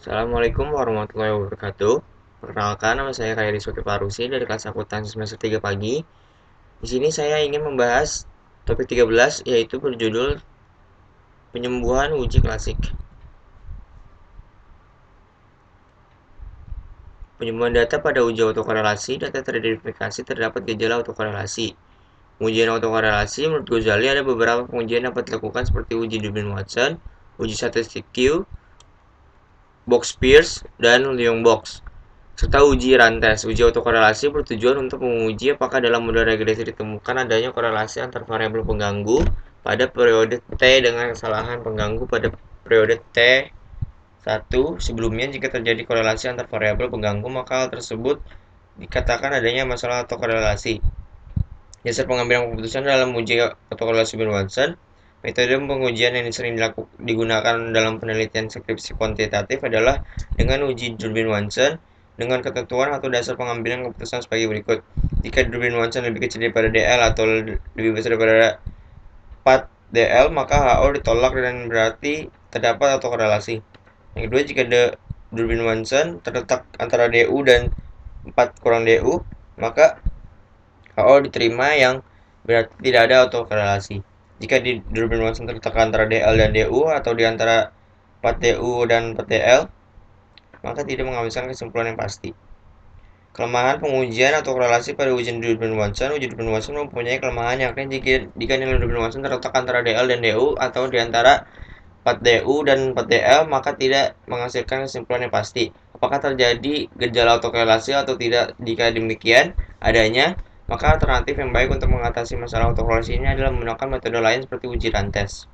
Assalamualaikum warahmatullahi wabarakatuh. Perkenalkan, nama saya Khairi Suki Parusi dari kelas akuntansi semester 3 pagi. Di sini saya ingin membahas topik 13 yaitu berjudul penyembuhan uji klasik. Penyembuhan data pada uji autokorelasi, data teridentifikasi terdapat gejala autokorelasi. Pengujian autokorelasi menurut Ghazali ada beberapa pengujian dapat dilakukan seperti uji Durbin-Watson, uji statistik Q, Box-Pierce, dan Lyons-Box. Serta uji rantes. Uji autokorelasi bertujuan untuk menguji apakah dalam model regresi ditemukan adanya korelasi antar variabel pengganggu pada periode T dengan kesalahan pengganggu pada periode T1 sebelumnya. Jika terjadi korelasi antar variabel pengganggu, maka hal tersebut dikatakan adanya masalah autokorelasi. Dasar pengambilan keputusan dalam uji autokorelasi Watson. Metode pengujian yang sering digunakan dalam penelitian skripsi kuantitatif adalah dengan uji Durbin-Watson dengan ketentuan atau dasar pengambilan keputusan sebagai berikut. Jika Durbin-Watson lebih kecil daripada DL atau lebih besar daripada 4 DL, maka HO ditolak dan berarti terdapat autokorelasi. Yang kedua, jika Durbin-Watson terletak antara DU dan 4 kurang DU, maka HO diterima yang berarti tidak ada autokorelasi. Jika di Durbin-Watson terletak antara DL dan DU atau di antara 4 DU dan 4 DL, maka tidak mengambil kesimpulan yang pasti. Kelemahan pengujian atau korelasi pada ujian Durbin-Watson. Uji Durbin-Watson mempunyai kelemahan yakni jika nilai Durbin-Watson terletak antara DL dan DU atau di antara 4 DU dan 4 DL, maka tidak menghasilkan kesimpulan yang pasti. Apakah terjadi gejala autokorelasi atau tidak? Jika demikian adanya, maka alternatif yang baik untuk mengatasi masalah autokorelasi ini adalah menggunakan metode lain seperti uji rantes.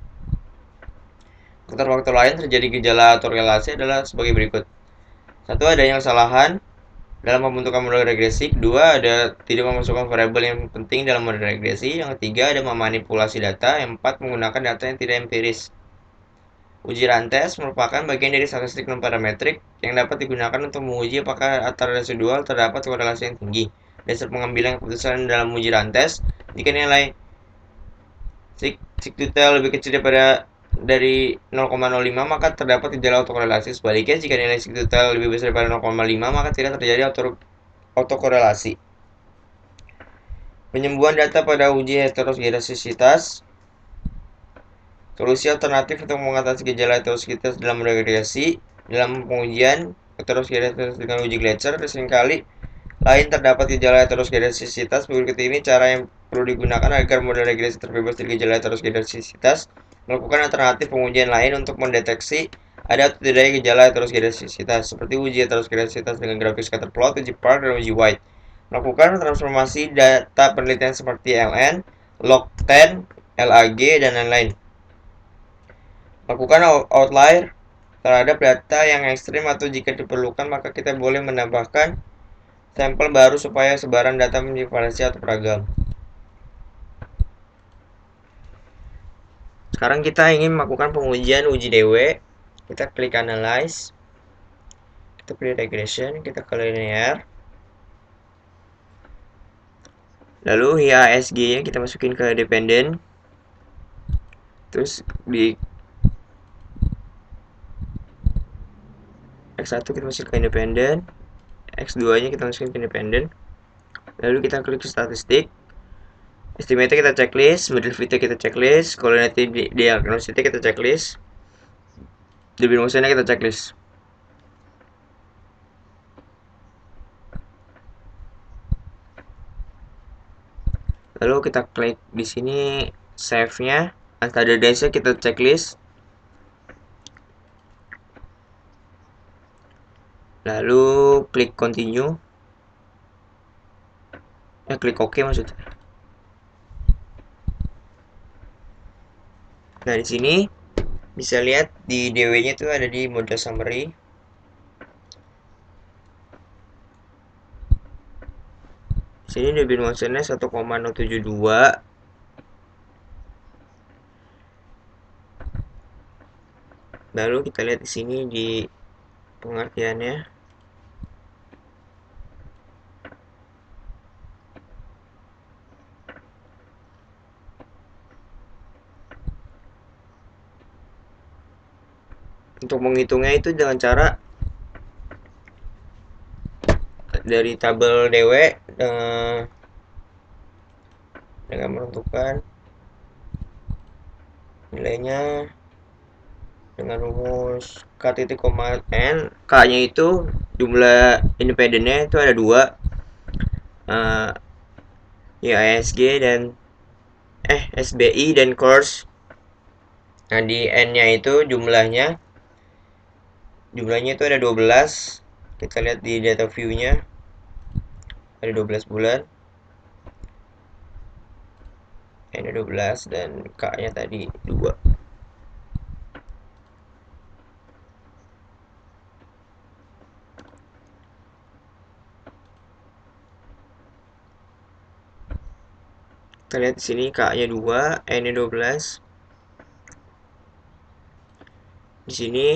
Faktor-faktor lain terjadi gejala autokorelasi adalah sebagai berikut. 1. Adanya kesalahan dalam pembentukan model regresi. 2. Ada tidak memasukkan variabel yang penting dalam model regresi. Yang 3. Ada memanipulasi data. Yang 4. Menggunakan data yang tidak empiris. Uji rantes merupakan bagian dari statistik non-parametrik yang dapat digunakan untuk menguji apakah antara residual terdapat korelasi yang tinggi. Dasar pengambilan keputusan dalam uji rantes, jika nilai sigtutel lebih kecil dari 0,05, maka terdapat gejala autokorelasi. Sebaliknya, jika nilai sigtutel lebih besar daripada 0,5, maka tidak terjadi autokorelasi. Penyembuhan data pada uji heterozidositas. Solusi alternatif untuk mengatasi gejala heterozidositas dalam regresi dalam pengujian heterozidositas dengan uji Gleicher seringkali lain terdapat gejala heterozidositas. Berikut ini cara yang perlu digunakan agar model regresi terbebas dari gejala heterozidositas. Melakukan alternatif pengujian lain untuk mendeteksi ada atau tidaknya gejala heterozidositas, seperti uji heterozidositas dengan grafik scatter plot, uji Park, dan uji White. Melakukan transformasi data penelitian seperti LN, log10, LAG, dan lain-lain. Lakukan outlier terhadap data yang ekstrim atau jika diperlukan maka kita boleh menambahkan sampel baru supaya sebaran data menjadi variasi atau beragam. Sekarang kita ingin melakukan pengujian uji DW. Kita klik analyze. Kita pilih regression, kita ke linear. Lalu HIASG-nya kita masukin ke dependent. Terus di X1 kita masukin ke independent, X2 nya kita masukin ke independent. Lalu kita klik statistik. Estimate kita checklist, middle fit kita checklist, coordinate diagnosis kita checklist, Durbin Watson kita checklist. Lalu kita klik di sini save-nya, standardise kita checklist. Lalu klik continue. Klik OK maksudnya. Nah, di sini bisa lihat di DW-nya itu ada di model summary. Sini Durbin Watson-nya 1,072. Lalu kita lihat di sini di pengertiannya. Untuk menghitungnya itu dengan cara dari tabel DW dengan menentukan nilainya dengan rumus K titik koma N. K nya itu jumlah independennya itu ada dua, ya ASG dan SBI dan course. Nah di N nya itu jumlahnya itu ada 12. Kita lihat di data view nya ada 12 bulan, N nya 12 dan K nya tadi 2. Kita lihat di sini K nya 2, N nya 12. Di sini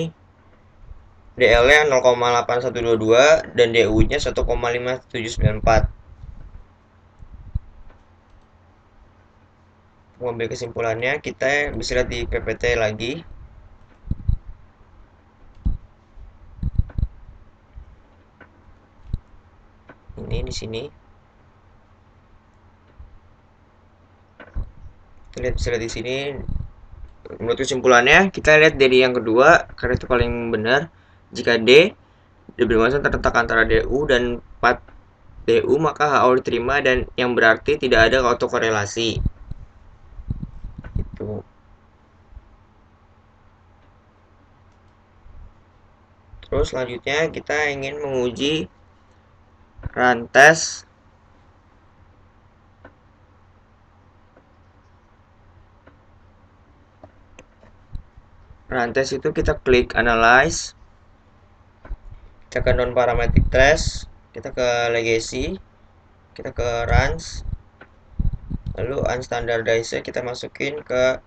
DL-nya 0,8122 dan DU-nya 1,5794. Mengambil kesimpulannya, kita bisa lihat di PPT lagi. Ini di sini. Kita bisa lihat di sini. Menurut kesimpulannya, kita lihat dari yang kedua, karena itu paling benar. Jika D bermasa terletak antara DU dan 4 DU, maka HO diterima dan yang berarti tidak ada autokorelasi. Itu. Terus selanjutnya kita ingin menguji rantes itu kita klik analyze, kita ke non parametric trace, kita ke legacy, kita ke runs, lalu unstandardize kita masukin ke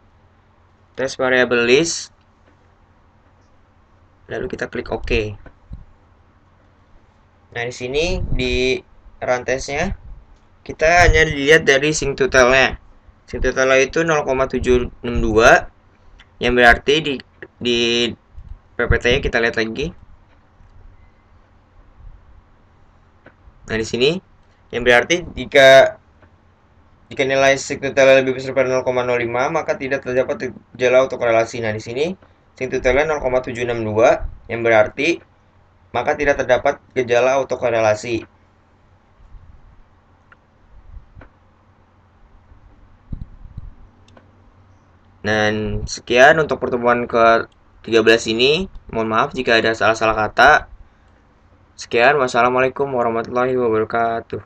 trace variable list, lalu kita klik OK. Nah di sini di rantesnya kita hanya dilihat dari sing totalnya. Sing totalnya itu 0,762, yang berarti di PPT-nya kita lihat lagi. Nah di sini yang berarti jika nilai sing totalnya lebih besar pada 0,05 maka tidak terdapat gejala autokorelasi. Nah di sini sing totalnya 0,762 yang berarti maka tidak terdapat gejala autokorelasi. Dan sekian untuk pertemuan ke-13 ini. Mohon maaf jika ada salah-salah kata. Sekian, wassalamualaikum warahmatullahi wabarakatuh.